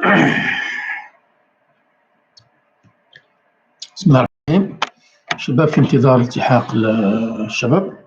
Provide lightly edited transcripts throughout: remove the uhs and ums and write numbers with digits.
بسم الله الرحمن الرحيم. شباب في انتظار التحاق الشباب.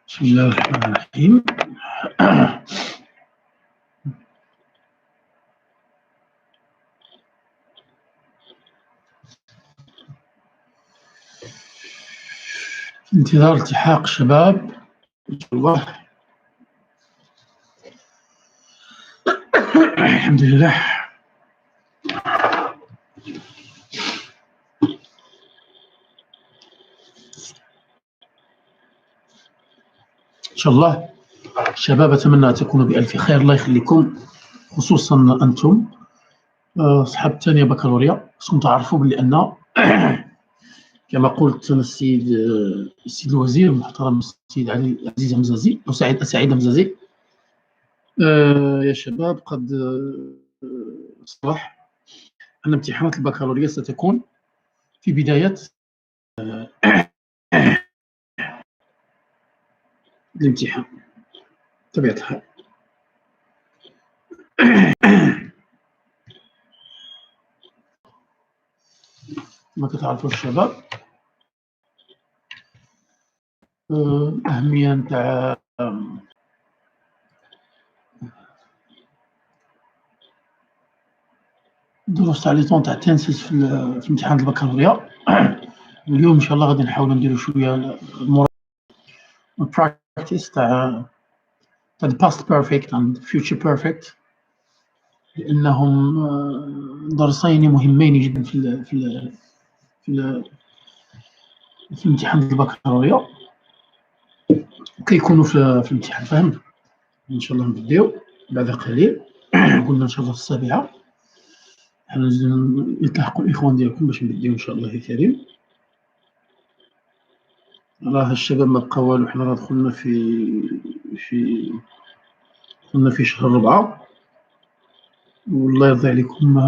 بسم الله الرحمن الرحيم. في انتظار التحاق الشباب إن شاء الله. الحمد لله. إن شاء الله الشباب أتمنى أن تكونوا بألف خير، الله يخليكم، خصوصا أنتم أصحاب الثانية باكلوريا. خصكم تعرفوا بلي أن كما قلت أنا السيد الوزير المحترم السيد علي عزيز همزازي أو سعيد همزازي، يا شباب قد صرح أن امتحانات البكالوريا ستكون في بداية الامتحان بطبيعة الحال. كما كتعرفوا الشباب الأهمية نتاع الدروس تاع لي طون تاع تنسيس في امتحان البكالوريا. اليوم إن شاء الله غادي نحاولوا نديروا شوية البراكتيس تاع past perfect and future perfect، لأنهم درسين مهمين جدا في امتحان البكالوريا كيكونوا في الامتحان. فهمت؟ إن شاء الله نبداو بعد قليل. قلنا إن شاء الله في 7 يلتحقوا الإخوان ديالكم باش نبداو إن شاء الله الكريم. راه الشباب ما بقى والو، حنا راه دخلنا في شهر 4 والله يرضي عليكم.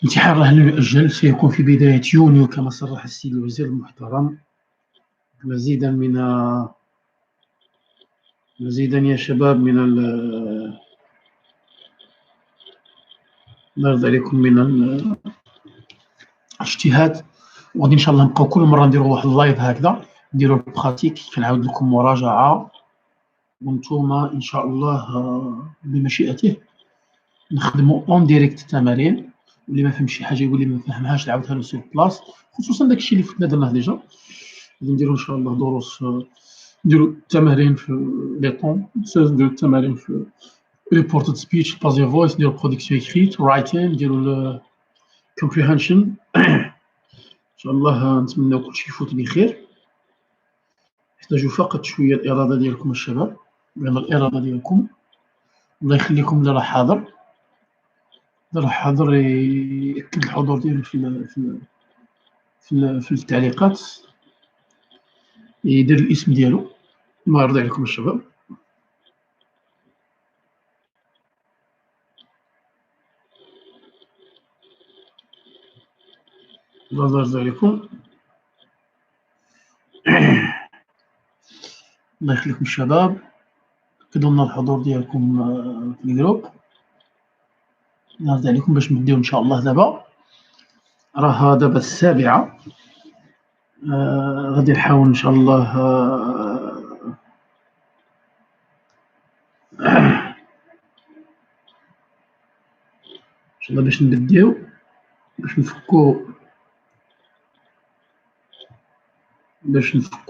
الامتحان راه لن يؤجل، سيكون في بداية يونيو كما صرح السيد الوزير المحترم. مزيدا يا شباب من الله يرضي عليكم من الاجتهاد. وغادي ان شاء الله نبقاو كل مره نديروا واحد اللايف هكذا، نديروا البراتيك، كنعاود لكم مراجعه، وانتوما ان شاء الله بمشيئته نخدموا اون ديريكت التمارين. واللي ما فهمش شي حاجه يقول لي ما فهمهاش نعاودها له سور بلاص، خصوصا داكشي اللي كنا درناه ديجا. غادي نديروا ان شاء الله دروس، نديروا التمارين في لي طون، نديروا التمارين في ريبورتد سبيتش، بازي فويس، نديروا برودكسيون اكريت، رايتين، نديروا الكومبريهنشن. ان شاء الله نتمنى كلشي يفوت بخير. نحتاجوا فقط شويه الاراده ديالكم الشباب، لان الاراده ديالكم الله يخليكم. اللي راه حاضر ياكد الحضور ديالو في التعليقات، يدير الاسم ديالو. الله يرضي عليكم الشباب. الله يرضي عليكم. الله يخليكم الشباب، كدوا لنا الحضور ديالكم في الجروب. نرد عليكم باش نبداو إن شاء الله دابا. راها دابا السابعة. غادي نحاول إن شاء الله إن شاء الله باش نبداو باش نفكو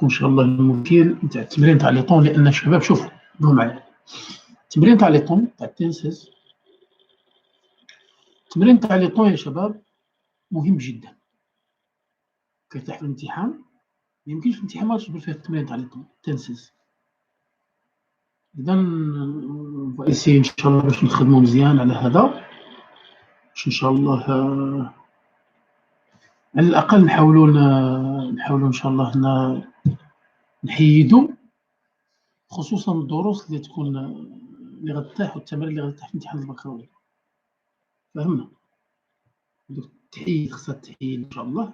إن شاء الله المشكل نتاع التمرين تاع لي طون. لأن الشباب شوفوا بقاو معايا، التمرين تاع لي طون تاع التنسز، التمرين تاع لي طون يا شباب مهم جدا. كيرتاح في الامتحان، ما يمكنش في الامتحان ما تجبر فيه التمرين تاع لي طون التنسز. إذا نسيي إن شاء الله باش نخدمو مزيان على هذا، باش إن شاء الله على الأقل نحاولوا إن شاء الله نحيدو خصوصا الدروس اللي تكون اللي غتتاح والتمارين اللي غتتاح في امتحان البكالوريا. فهمنا؟ دوك التحييد خصها تحيد إن شاء الله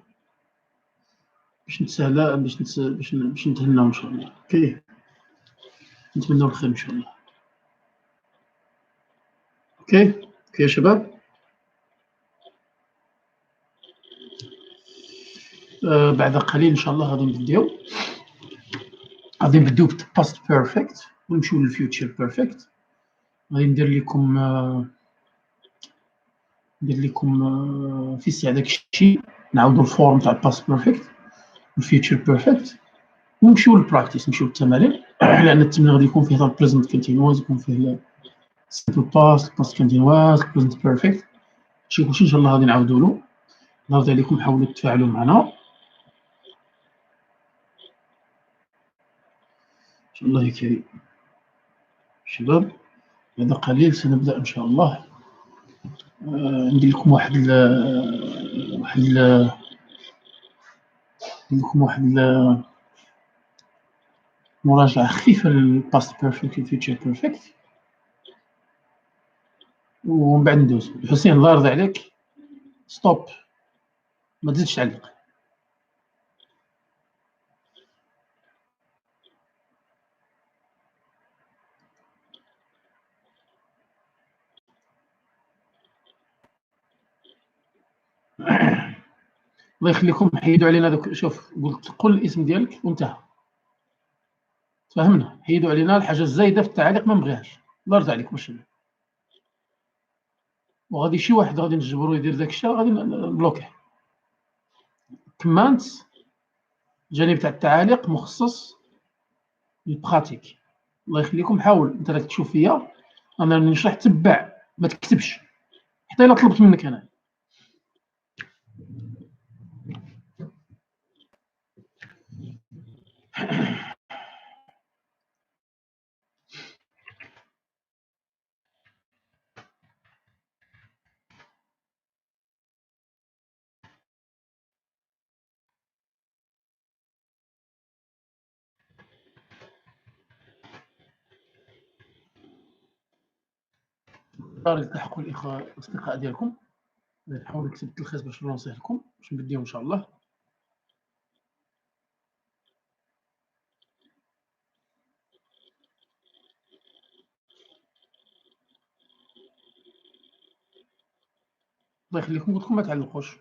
باش نتسهلا باش نتهناو إن شاء الله. أوكي، نتمناو الخير إن شاء الله. أوكي يا شباب. بعد قليل إن شاء الله غادي نبداو بالباست بيرفكت ونمشيو للفيوتشر بيرفكت. غادي ندير لكم في الساعة داك الشيء، نعاودو الفورم تاع الباست بيرفكت والفيوتشر بيرفكت ونمشيو للبراكتيس، نمشيو للتمارين. لأن التمرين غادي يكون فيه البريزنت كونتينوس، يكون فيه السيمبل باست، الباست كونتينوس، البريزنت بيرفكت. شي كلشي إن شاء الله غادي نعاودولو. نعاود عليكم حاولوا تتفاعلوا معنا إن شاء الله يا كريم. شباب بعد قليل سنبدأ إن شاء الله. ندير لكم واحد مراجعة خفيفة للباست بيرفكت والفيوتشر بيرفكت ومن بعد ندوز. حسين الله يرضي عليك ستوب، ما تزيدش تعلق. الله يخليكم حيدوا علينا دوك. شوف قلت قل الاسم ديالك وانتهى، فهمنا؟ حيدوا علينا الحاجة الزايدة في التعاليق ما نبغيهاش. الله يرضي عليك واش وغادي شي واحد غادي نجبرو يدير داك الشيء غادي نبلوكيه. كمانت الجانب تاع التعاليق مخصص للبراتيك. الله يخليكم حاول انت راك تشوف فيا انا نشرح، تبع ما تكتبش حتى الا طلبت منك انا. صار يلتحقوا الاصدقاء ديالكم، نحاول نكتب التلخيص باش نلونسيه لكم باش نبداو ان شاء الله. الله يخليكم قلت لكم ما تعلقوش.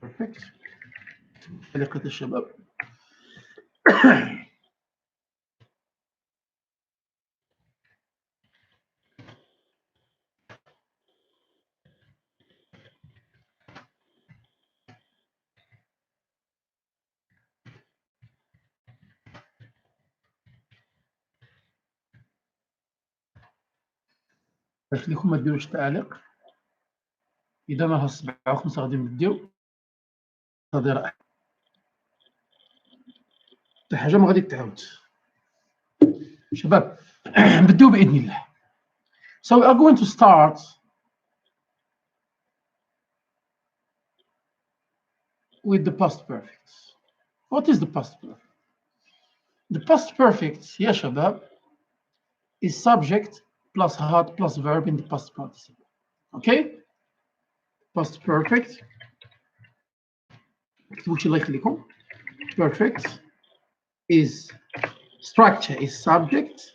بيرفكت. تعليقات الشباب. باش لكم ما ديروش تعاليق. اذا ما 7 و 5 غادي نبداو. غادي راه حتى حاجه ما غادي تعاود. شباب نبداو باذن الله. So we are going to start with the past perfect. What is the past perfect? The past perfect يا شباب is subject plus had plus verb in the past participle. Okay? Past perfect. اكتبوا شي الله يخليكم. Perfect is structure is subject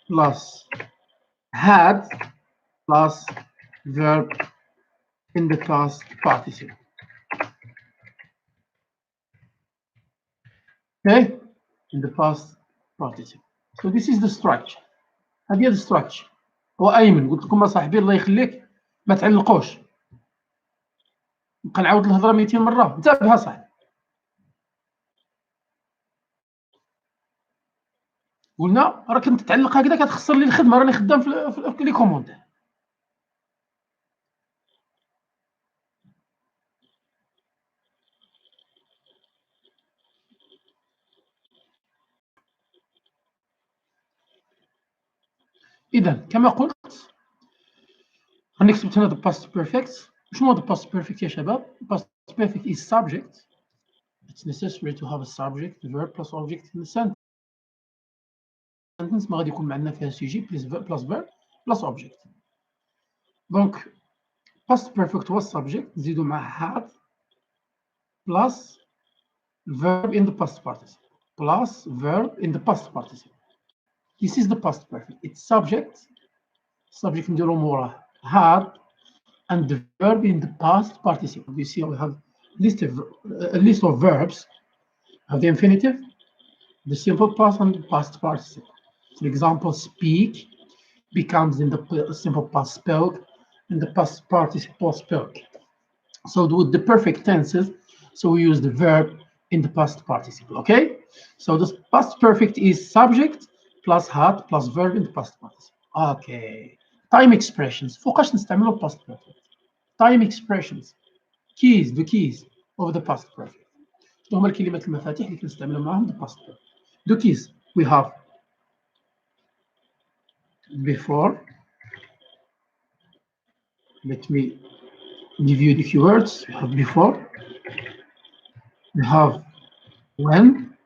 plus had plus verb in the past participle. Okay, in the past participle. So this is the structure. هذه هي الستراكشر. هو ايمن قلت لكم اصاحبي الله يخليك ما تعلقوش. نبقى نعاود الهضره 200 مره. انتبه صاحبي. قلنا راك انت تعلق هكذا كتخسر لي الخدمه، راني خدام في لي كوموند. اذا كما قلت غنكتب هنا the past perfect. شنو هو the past perfect يا شباب؟ past perfect is subject. It's necessary to have a subject, verb plus object in the sentence. ما غادي يكون معنا فيها سيجي plus verb plus object. دونك past perfect هو subject نزيدو مع had plus verb in the past participle plus verb in the past participle. This is the past perfect. It's subject نديرو موراه had and the verb in the past participle. You see we have a list of verbs. Have the infinitive, the simple past and the past participle. For example, speak becomes in the simple past spoke, and the past participle spoke. So with the perfect tenses, so we use the verb in the past participle. Okay, so the past perfect is subject plus had plus verb in the past participle. Okay, time expressions. فوقاش نستعملوا past perfect. Time expressions. Keys, the keys of the past perfect. شنو هما الكلمات المفاتيح اللي كنستعملوا معاهم the past perfect. The keys we have before. Let me give you the keywords. We have before, we have when,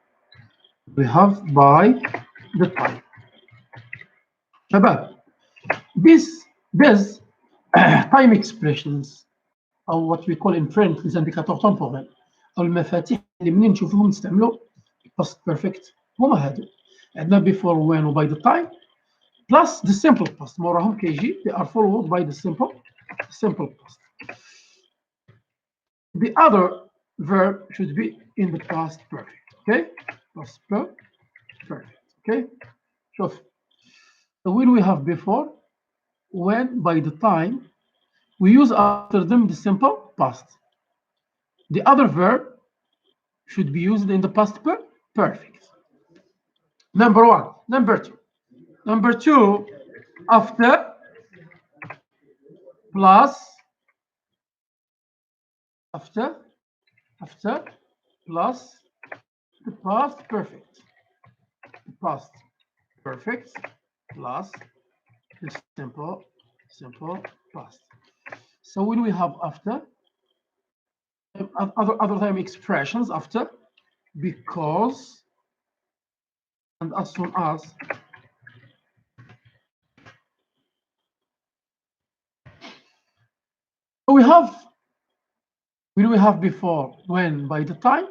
we have by the time. شباب this time expressions او what we call in French les indicateurs temporels او المفاتيح اللي منين نشوفوهم نستعملوا past perfect هما هادو. عندنا before, when و by the time plus the simple past موراهم كيجي they are followed by the simple past. The other verb should be in the past perfect. Okay, past perfect. Okay, شوف. So when we have before, when, by the time, we use after them the simple past. The other verb should be used in the past perfect. Number one. Number two, after plus after plus the past perfect. The past perfect plus the simple past. So when we have after, other time expressions after, because, and as soon as. We have when we have before, when, by the time.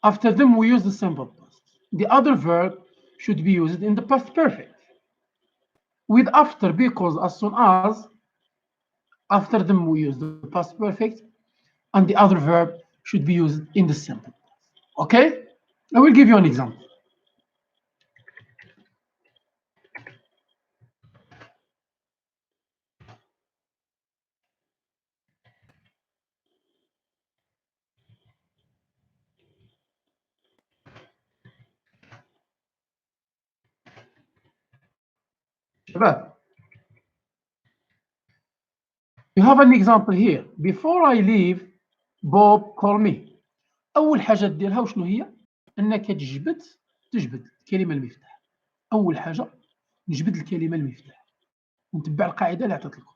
After them we use the simple past. The other verb should be used in the past perfect. With after, because, as soon as. After them we use the past perfect, and the other verb should be used in the simple past. Okay, I will give you an example. You have an example here. Before I leave, Bob call me. أول حاجة ديرها وشنو هي؟ أنك تجبد تجبد الكلمة المفتاح. أول حاجة نجبد الكلمة المفتاح ونتبع القاعدة اللي عطيت لكم.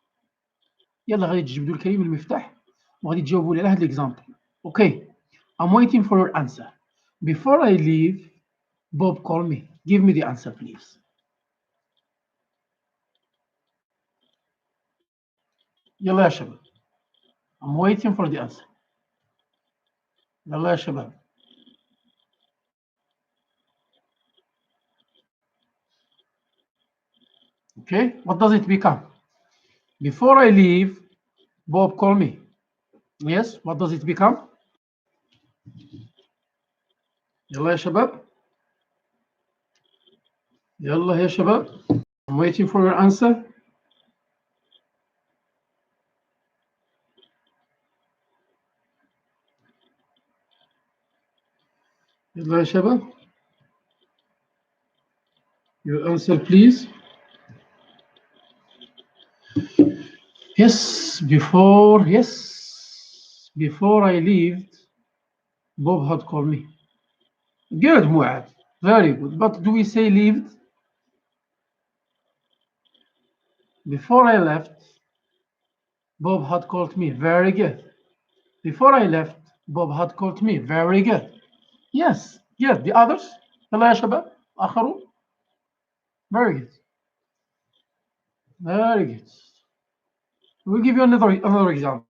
يلا غادي تجبدوا الكلمة المفتاح وغادي تجاوبوا لي على هذا الإكزامبل. أوكي. I'm waiting for your answer. Before I leave, Bob call me. Give me the answer, please. يلا يا شباب. I'm waiting for the answer. يلا يا شباب. Okay, what does it become? Before I leave, Bob call me. Yes, what does it become? يلا يا شباب. يلا يا شباب. I'm waiting for your answer. يلا يا شباب. Your answer, please. Yes, before I left, Bob had called me. Good, Muad. Very good. But do we say lived? Before I left, Bob had called me. Very good. Before I left, Bob had called me. Very good. Yes. Yes. The others? يلا يا شباب. آخرون. Very good. Very good. We'll give you another example.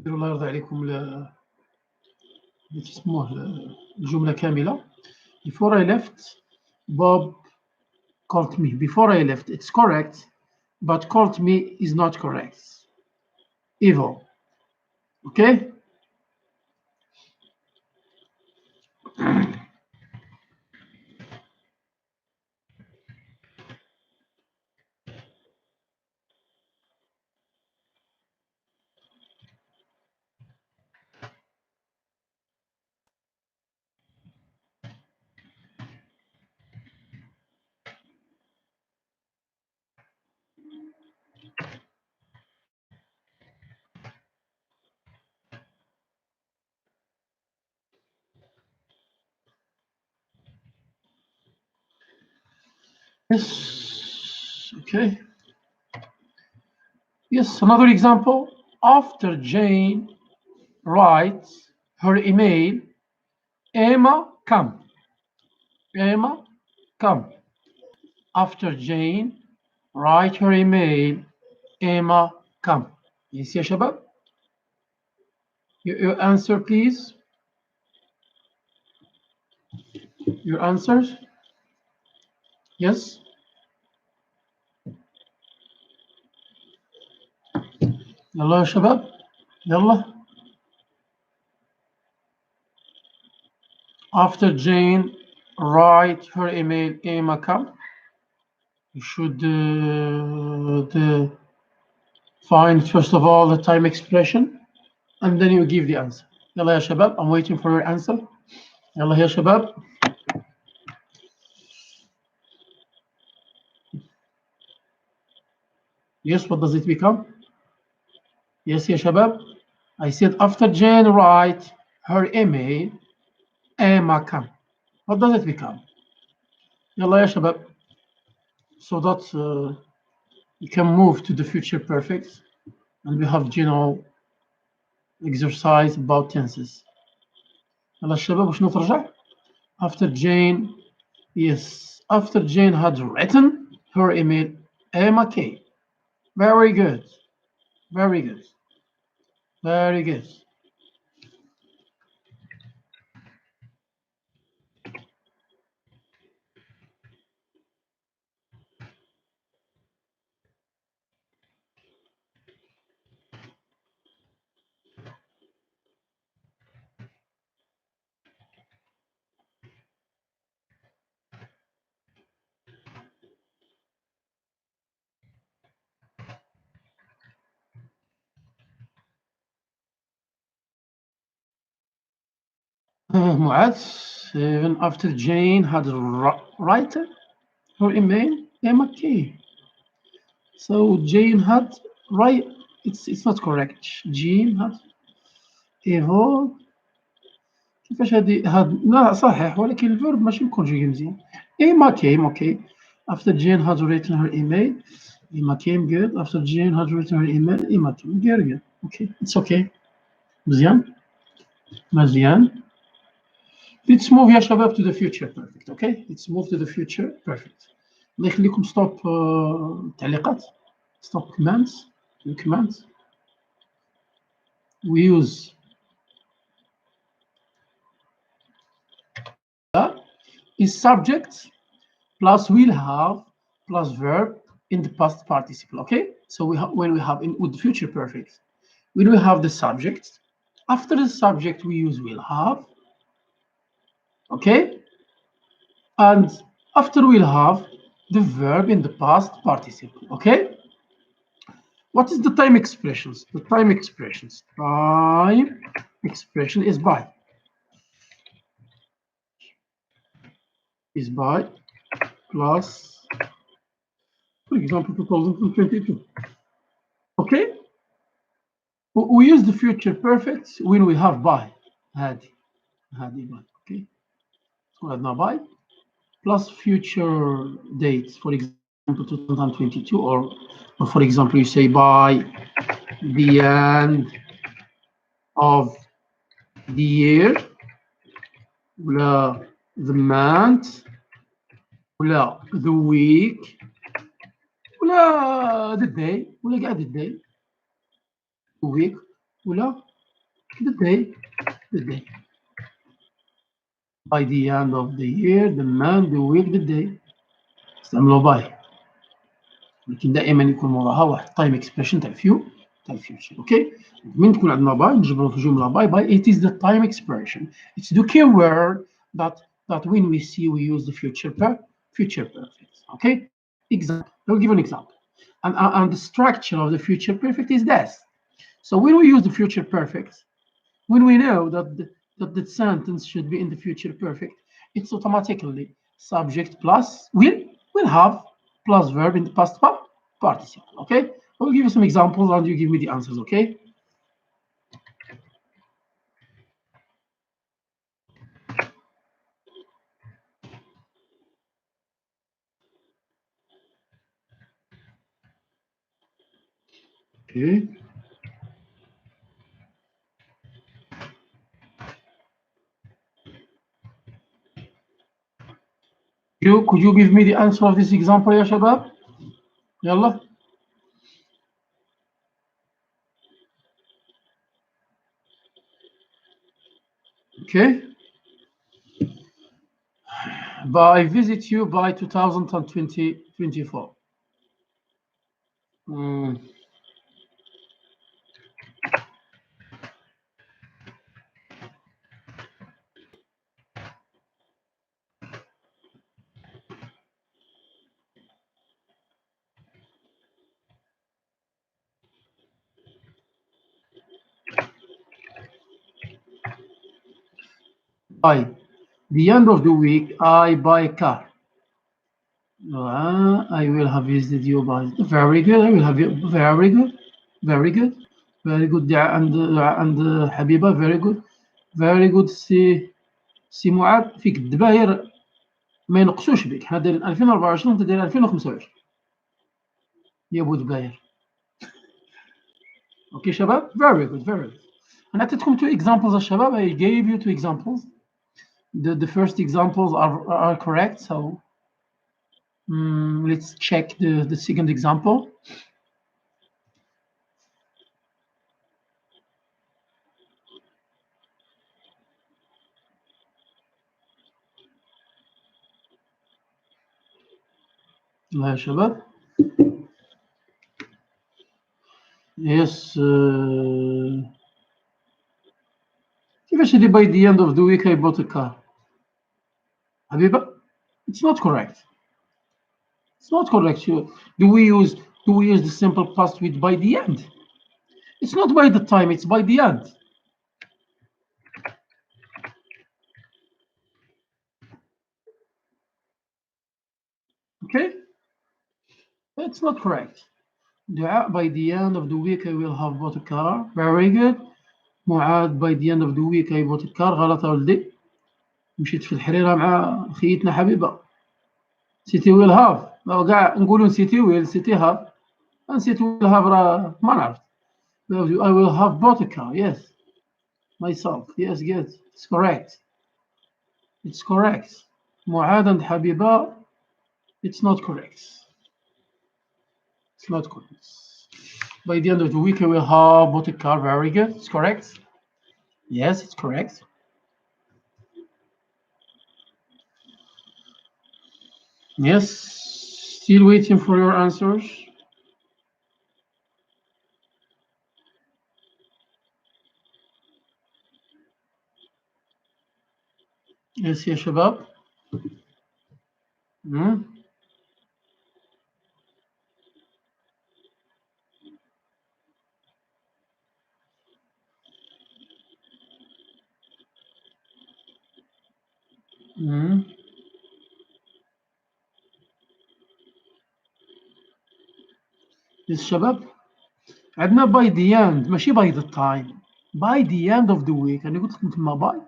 الله يرضى عليكم تسموه الجملة كاملة. Before I left, Bob called me. Before I left, it's correct, but called me is not correct. Evil. Okay? Yes. Okay. Yes, another example. After Jane writes her email, Emma come. Emma come. After Jane write her email, Emma come. Yes يا شباب. Your answer, please. Your answers. Yes. يلا يا شباب. يلا. After Jane write her email, Emma come. You should find first of all the time expression and then you give the answer. يلا يا شباب. I'm waiting for your answer. يلا يا شباب. Yes, what does it become? Yes يا شباب. I said after Jane write her email, Emma come. What does it become? يلا يا شباب. So that you can move to the future perfect and we have general exercise about tenses. يلا الشباب وشنو ترجع؟ After Jane, yes, after Jane had written her email, Emma came. Very good. Very good. Very good. Muad, even after Jane had written her email, Emma came. So Jane had right. It's not correct. Jane had. ايفول كيفاش هاد لا صحيح ولكن الفيرب ماشي مكونجيغي مزيان. Emma came, okay. After Jane had written her email, Emma came, good. After Jane had written her email, Emma came, very good. Okay, it's okay. مزيان مزيان. Let's move يا شباب to the future perfect. Okay, let's move to the future perfect. الله يخليكم stop تعليقات. Stop commands. We use is subject plus will have plus verb in the past participle. Okay, so when we have with the future perfect, when we have the subject, after the subject we use will have. Okay, and after will have the verb in the past participle. Okay, what is the time expressions? The time expressions is by plus, for example, 2022. Okay, we use the future perfect when we have by هذه by. Okay, so عندنا by plus future dates, for example 2022, or for example you say by the end of the year ولا the month ولا the week ولا the day ولا قاعد the day the week ولا the day by the end of the year the month the week the day استعملوا باي لكن دائما يكون وراها واحد تايم اكسبريشن تاع الفيوتشر. اوكي من تكون عندنا باي نجبروا في جمله باي it is the time expression, it's the key word that when we see we use the future perfect. Okay, example, I'll give an example, and the structure of the future perfect is this. So when we use the future perfect, when we know that the sentence should be in the future perfect, it's automatically subject plus will have plus verb in the past participle. Okay, I will give you some examples and you give me the answers. Okay, okay. Could you give me the answer of this example يا شباب؟ يلا. Okay. I visit you by 2024. By the end of the week, I buy a car. I will have visited you by. Very good. I will have you. Very good. Very good. Very good. And حبيبة. Very good. Very good. سي معاذ فيك الدباير ما ينقصوش بك. حنا دايرين 2024 وانت داير 2025 يا بو دباير. اوكي شباب. Very good. Very good. انا عطيتكم two examples الشباب. I gave you two examples. The first examples are correct, so let's check the second example. يا شباب. Yes. كيفاش اللي by the end of the week I bought a car? حبيبة, it's not correct. It's not correct. Do we use the simple past with by the end? It's not by the time, it's by the end. Okay? It's not correct. By the end of the week I will have bought a car. Very good. معاذ باي دي اند اوف ذا ويك اي بوت الكار. غلط ولدي، مشيت في الحريرة مع خيتنا حبيبة. سيتي ويل هاف، كاع نقولوا سيتي ويل، سيتي هاف، نسيت ويل هاف راه ما نعرف. I will have bought a car, yes, myself, yes, good, it's correct, it's correct. معاذ and حبيبة, it's not correct, it's not correct. By the end of the week I will have bought a car. Very good, it's correct, yes, it's correct. Yes, still waiting for your answers. Yes يا شباب. يس شباب، عندنا باي دي اند، ماشي باي ذا تايم، باي دي اند اوف ذا ويك. انا قلت لكم تما باي،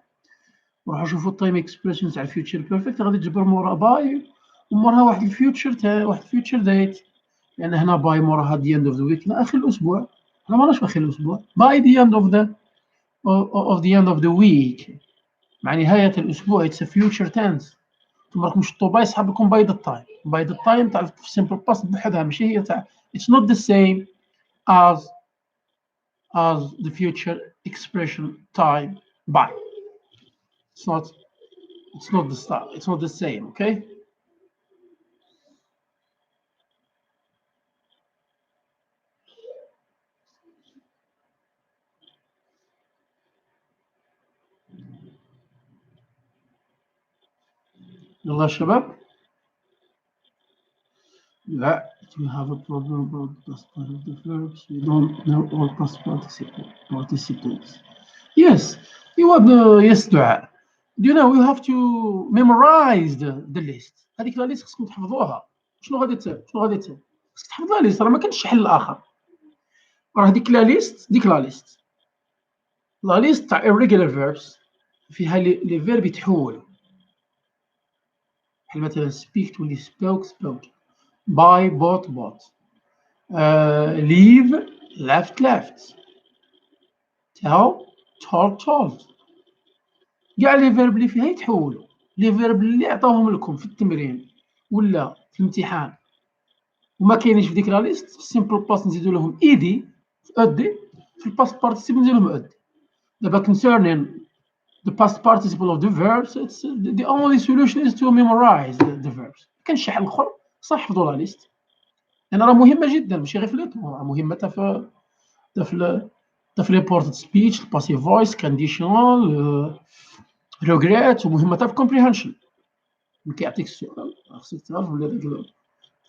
روحوا شوفوا التايم اكسبريشن تاع الفيوتشر بيرفكت، غادي تجبر مورا باي ومورها واحد الفيوتشر تاع واحد الفيوتشر دايت. لان هنا باي موراها دي اند اوف ذا ويك، اخر الاسبوع، احنا ماناش في اخر الاسبوع. باي دي اند اوف ذا اند اوف ذا ويك مع نهايه الاسبوع، اتس فيوتشر تنس. انتم راكم شطوا باي صحاب لكم باي ذا تايم. باي ذا تايم تاع السيمبل باست بوحدها، ماشي هي تاع اتس نوت ذا سيم as the future expression time by. It's not the start. It's not the same. Okay. يلا شباب. لا, you have a problem about the past part of the verbs. You don't know all past participles. Yes, you want yes دعاء. You know you have to memorize the list. هذيك لا ليست خصكم تحفظوها. شنو غادي خصك تحفظ لا ليست، راه ما كانش حل اخر. راه ديك لا ليست، لا ليست تاع irregular verbs فيها لي فيرب يتحولوا. بحال مثلا speak تولي spoke buy bought leave left tell told. كاع لي فيرب اللي فيها يتحولوا. لي فيرب اللي عطاوهم لكم في التمرين ولا في الامتحان وما كاينينش في ديك لا ليست، في السيمبل باست نزيدوا لهم ايدي في ادي، في الباست بارتيسيبل نزيدوا لهم ادي. دابا concerning the past participle of the verbs, it's the only solution is to memorize the verbs. ما كانش شي حل اخر، صح حفظوا لا ليست. لان راه مهمه جدا، ماشي غير في لي طون، راه مهمه حتى في ريبورتد سبيتش، الباسيف فويس، كونديشنال، ريغريت، ومهمه حتى في كومبريهنشن. ملي كيعطيك السؤال خصك تعرف بلي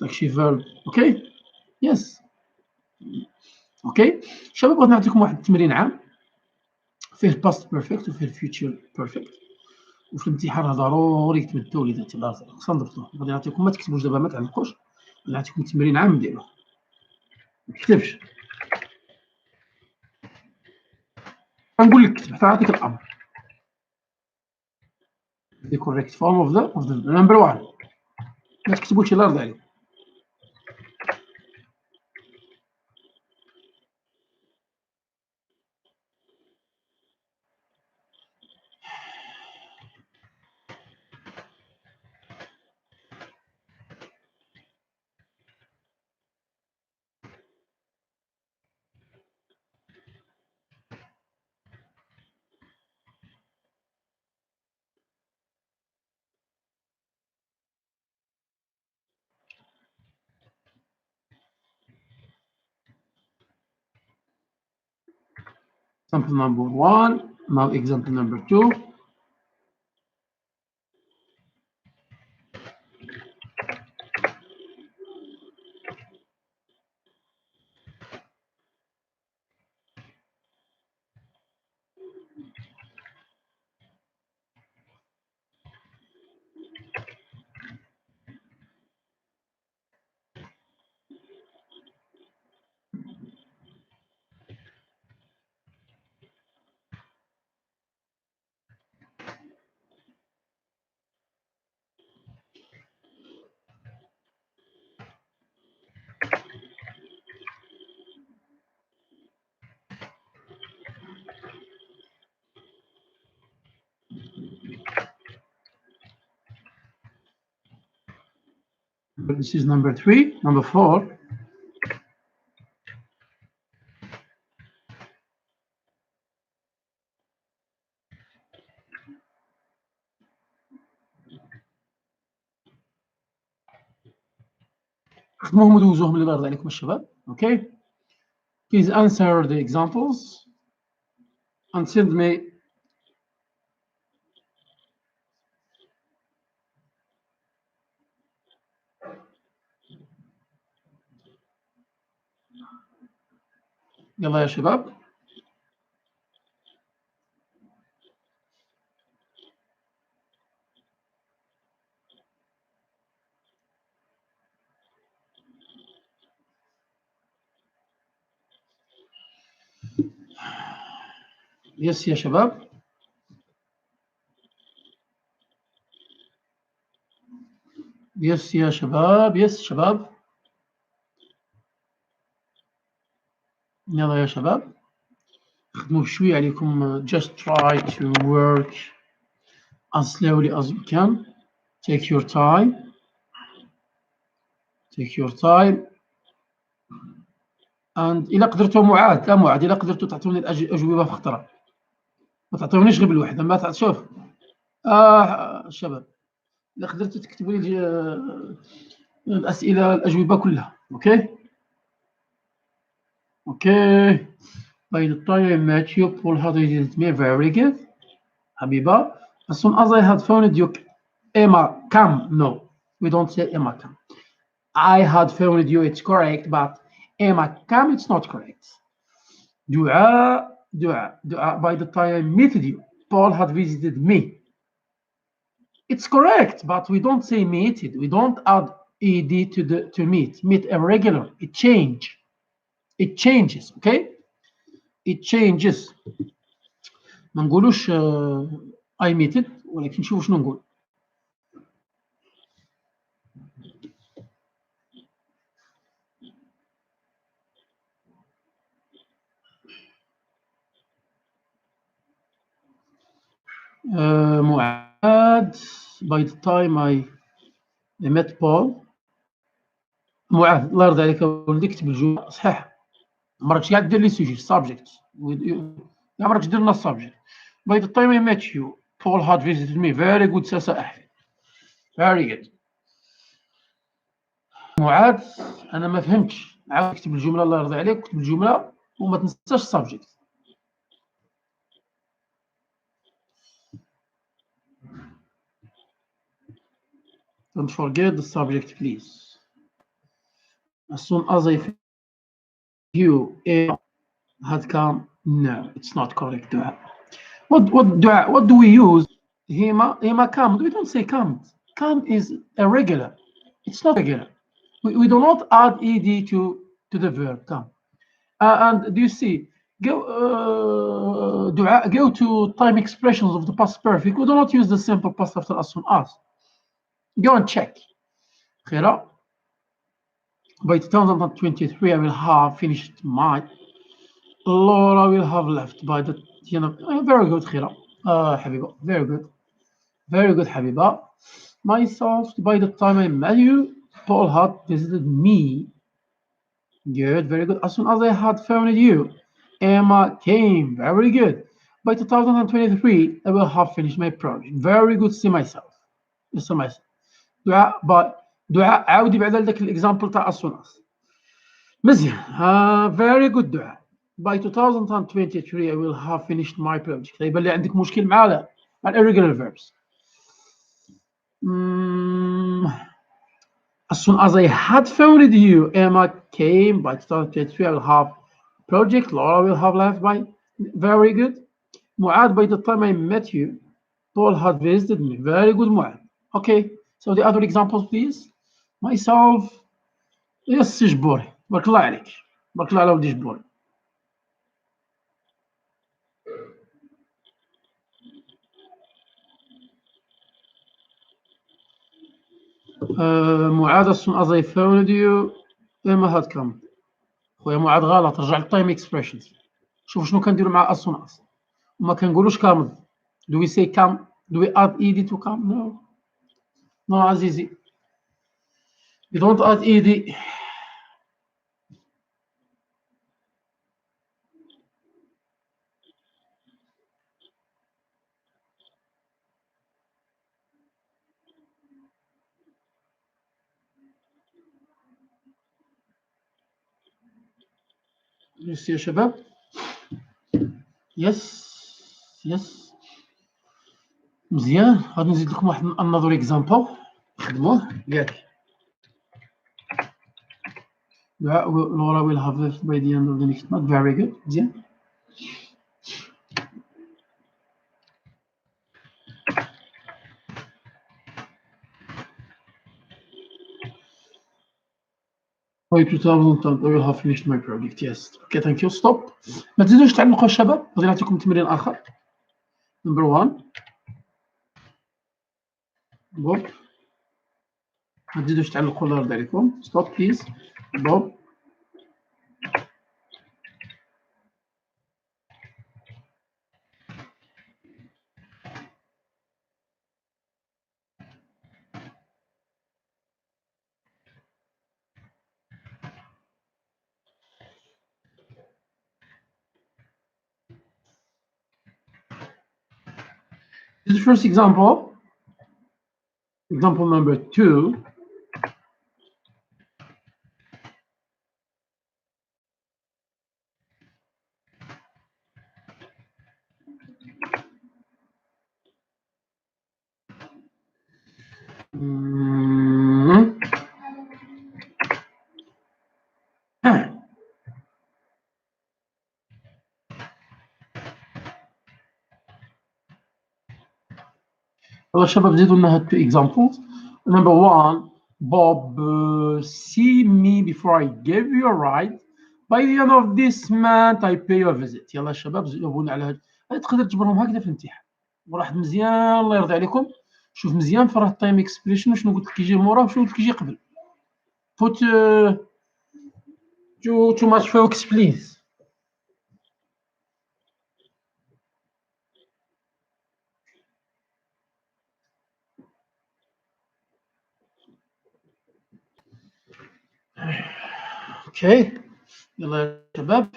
داك شي فيرب. اوكي يس اوكي شباب، بغيت نعطيكم واحد التمرين عام فيه الباست بيرفكت وفيه الفيوتشر بيرفكت، وفي الامتحان ضروري تمدوا وليداتي الله يرضي عليكم. صندوقتوه غادي نعطيكم، ما تكتبوش دابا، ما تعلقوش، غادي نعطيكم تمرين عام ديروه، ما تكتبش. غنقول لك كتب حتى نعطيك الامر. the correct form of the number one. ما تكتبوش الله يرضي عليكم. Example number one. Now example number two. This is number 3. Number 4. خدموهم ودوزوهم اللي يرضي عليكم الشباب. Okay. Please answer the examples and send me يلا يا شباب. يس يا شباب. يس يا شباب. يس شباب. يلا يا شباب خدموا بشوية عليكم. Just try to work as slowly as you can. Take your time. Take your time. And إلا قدرتوا معاد لا معاد إلا قدرتوا تعطوني الأجوبة في خطرة، ما تعطونيش غير بالوحدة. ما شوف الشباب إلا قدرتوا تكتبوا لي الأسئلة الأجوبة كلها. أوكي. أوكي. By the time I met you, Paul had visited me. Very good. حبيبة. As soon as I had found you, Emma, come. No, we don't say Emma, come. I had found you, it's correct, but Emma, come, it's not correct. دعاء. By the time I met you, Paul had visited me. It's correct, but we don't say meted. We don't add ed to meet. Meet irregular. It changes. Okay. It changes. ما نقولوش I meted ولكن شوفوا شنو نقول. معاد. by the time I met Paul. معاد الله يرضى عليك ولدي اكتب الجمله صحيح. عمرك قاعد دير لي سوجي subject. عمرك دير لنا subject. by the time I met you Paul had visited me. very good ساسا أحمد. very good. معاد انا ما فهمتش. عاود اكتب الجمله الله يرضى عليك. اكتب الجمله وما تنساش subject. don't forget the subject please. as soon as I you had come. No, it's not correct. دعاء. What do we use? Hema come. We don't say come. Come is irregular. It's not regular. We do not add ed to the verb come. And do you see? Go to time expressions of the past perfect. We do not use the simple past after as soon as. Go and check. خيرا. By 2023, I will have finished my. Laura will have left by the. Very good, خيرا. حبيبة. Very good. Very good, حبيبة. Myself, by the time I met you, Paul had visited me. Good, very good. As soon as I had found you, Emma came. Very good. By 2023, I will have finished my project. Very good. See myself. دعاء عاودي بعد ذاك الاكزامبل تاع as soon as. مزيان. very good دعاء. by 2023 I will have finished my project. يبان لي عندك مشكل مع irregular verbs. As soon as I had found you, Emma came. By 2023 I will have project. Laura will have left by. Very good. Muad, by the time I met you, Paul had visited me. Very good, Muad. Okay, so the other examples, please. Myself. Yes, جبوري. بارك الله عليك. بارك الله على ولدي جبوري. معاد as soon as I found you Emma had come. خويا معاد غلط. رجع للتايم اكسبريشنز. شوف شنو كنديروا مع as soon as. وما كنقولوش كامل. Do we say come? Do we add ed to come? No. No عزيزي. You don't add ed. يس يا شباب. يس مزيان. غادي نزيد لكم واحد another example خدموه ياك. Laura will have left by the end of the next month. Very good. مزيان. By 2010 I will have finished my project. Yes. Okay, thank you. Stop. ما تزيدوش تعلقوا الشباب. غادي نعطيكم تمرين آخر. Number 1. Bob. ما تزيدوش تعلقوا الله يرضي عليكم. Stop please. Bob. This is the first example. Example number 2. يلا شباب زيدوا لنا هاد 2 examples. Number 1. Bob, see me before I give you a ride. By the end of this month I pay you a visit. يلا شباب جاوبونا على هاد. تقدر تجبرهم هكذا في الامتحان. واحد مزيان الله يرضي عليكم. شوف مزيان في راه التايم اكسبريشن وشنو قلت لك يجي موراه وشنو قلت لك يجي قبل. Put too much focus please. اوكي يلا يا شباب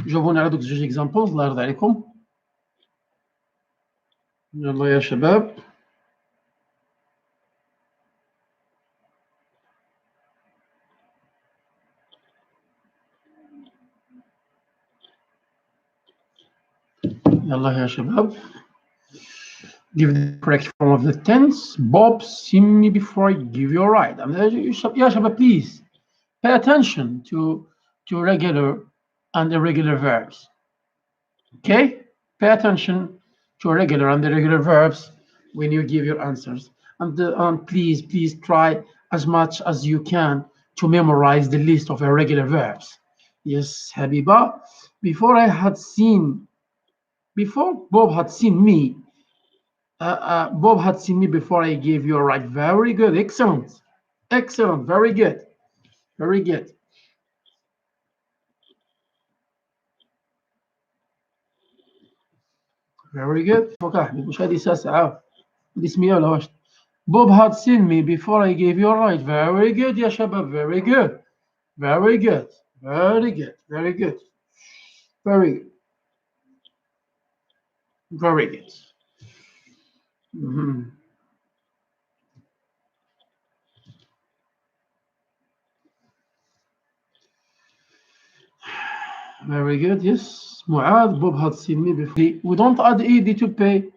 جاوبونا على دوك زوج اكزامبلز الله يرضي عليكم. يلا يا شباب. يلا يا شباب. Give the correct form of the tense. Bob, see me before I give you a ride. يا شباب please pay attention to regular and irregular verbs. Okay? Pay attention to regular and irregular verbs when you give your answers. And please try as much as you can to memorize the list of irregular verbs. Yes, Habiba. Before Bob had seen me, Bob had seen me before I gave you a ride. Very good. Excellent. Excellent. Very good. Very good. Very good. مش هذه ساعة هذه اسمية ولا واش؟ Bob had seen me before I gave you a ride. Very good يا شباب. Very good. Very good. Very good. Very good. Very good. Very good. Very good. Yes. Muad, Bob had seen me before. We don't add ed to pay.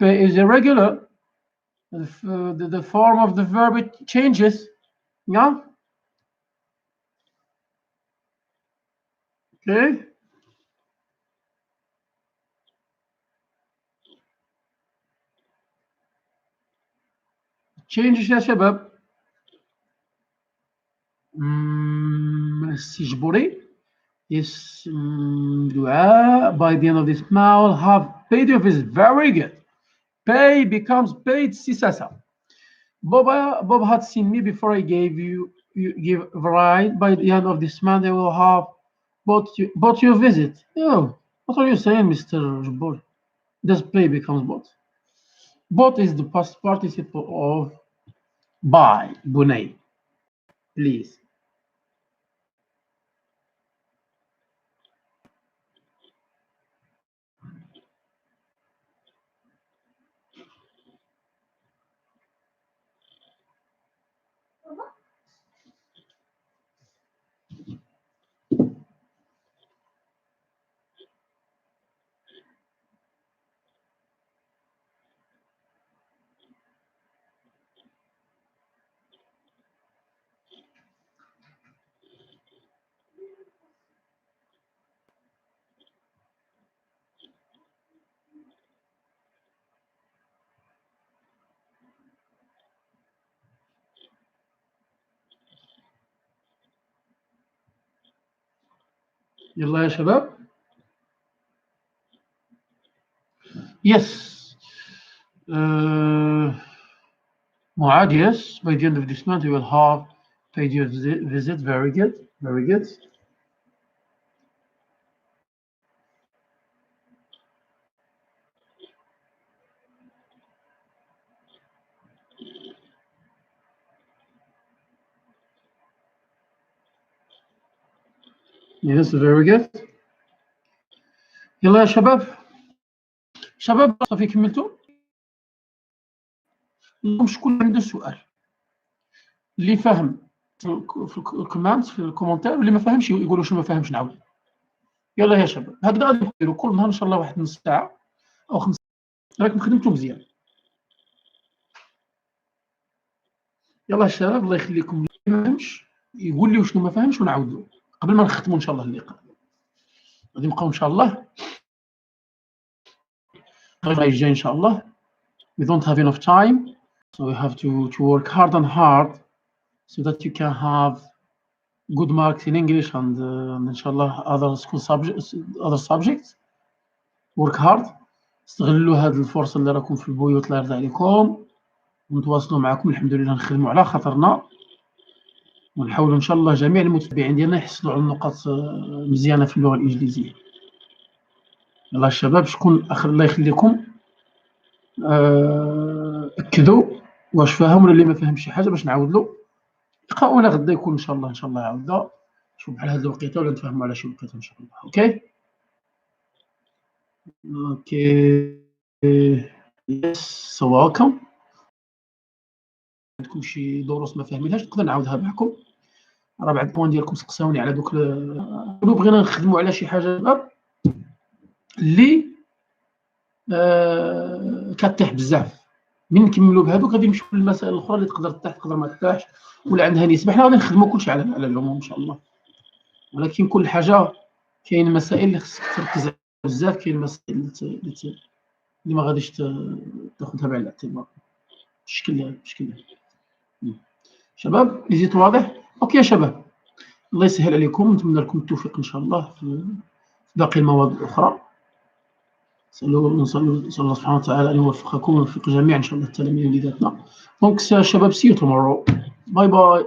Pay is irregular. The form of the verb it changes. Yeah. Okay. Changes يا شباب. السجبوري. Yes. دعاء. By the end of this month, will have paid your visit. Very good. Pay becomes paid. سيساسا. Bob had seen me before I gave you give ride. By the end of this month, I will have bought your visit. Oh, what are you saying, Mr. Jabor? This pay becomes bought. Bought is the past participle of buy, bunay. please. يلا يا شباب. Yes. Muad, yes. By the end of this month, we will have paid your visit. Very good. Very good. Yes, very good. يلا يا شباب. شباب صافي كملتوا؟ شكون عنده سؤال؟ اللي فاهم في الكومنت في الكومنتير، واللي ما فاهمش يقولوا شنو ما فاهمش نعاود. يلا يا شباب، هكذا غادي نديروا كل نهار ان شاء الله واحد نص ساعه او 5 ساعات. راكم خدمتوا مزيان. يلا يا شباب، الله يخليكم. اللي ما فهمش يقول لي شنو ما فهمش ونعاودوا قبل ما نختموا ان شاء الله اللقاء. غادي نبقاو ان شاء الله الجاي ان شاء الله. We don't have enough time, so we have to work hard and hard so that you can have good marks in English and inshallah other subjects. Work hard. استغلوا هذه الفرصة اللي راكم في البيوت، الله يرضى عليكم، ونتواصلوا معكم. الحمد لله نخدموا على خاطرنا، ونحاولوا ان شاء الله جميع المتابعين ديالنا يحصلوا على نقاط مزيانة في اللغة الإنجليزية. يلا الشباب، شكون اخر الله يخليكم اكدوا واش فاهم ولا اللي ما فهمش شي حاجة باش نعاود له. لقاؤنا غدا يكون ان شاء الله عاوده شوف بحال هاد الوقيته ولا نتفاهموا على شي وقيته ان شاء الله. اوكي يس، سو ويلكم. عندكم شي دروس ما فاهمينهاش نقدر نعاودها معكم. راه بعض البوان ديالكم سقساوني على دوك بغينا نخدموا على شي حاجه اللي كطيح بزاف. من نكملوا بهذوك غادي نمشيو للمسائل الاخرى اللي تقدر تطيح تقدر ما تطيحش ولا عندها نسبه. حنا غادي نخدموا كلشي على العموم ان شاء الله، ولكن كل حاجه كاين مسائل اللي خصك تركز بزاف، كاين مسائل اللي ما غاديش تاخذها بعين الاعتبار. الشكل شباب نزيد واضح. اوكي يا شباب، الله يسهل عليكم، نتمنى لكم التوفيق ان شاء الله في باقي المواد الاخرى. نسال الله سبحانه وتعالى ان يوفقكم ويوفق جميعا ان شاء الله التلاميذ وليداتنا. دونك شباب، سي يو تومورو. باي باي.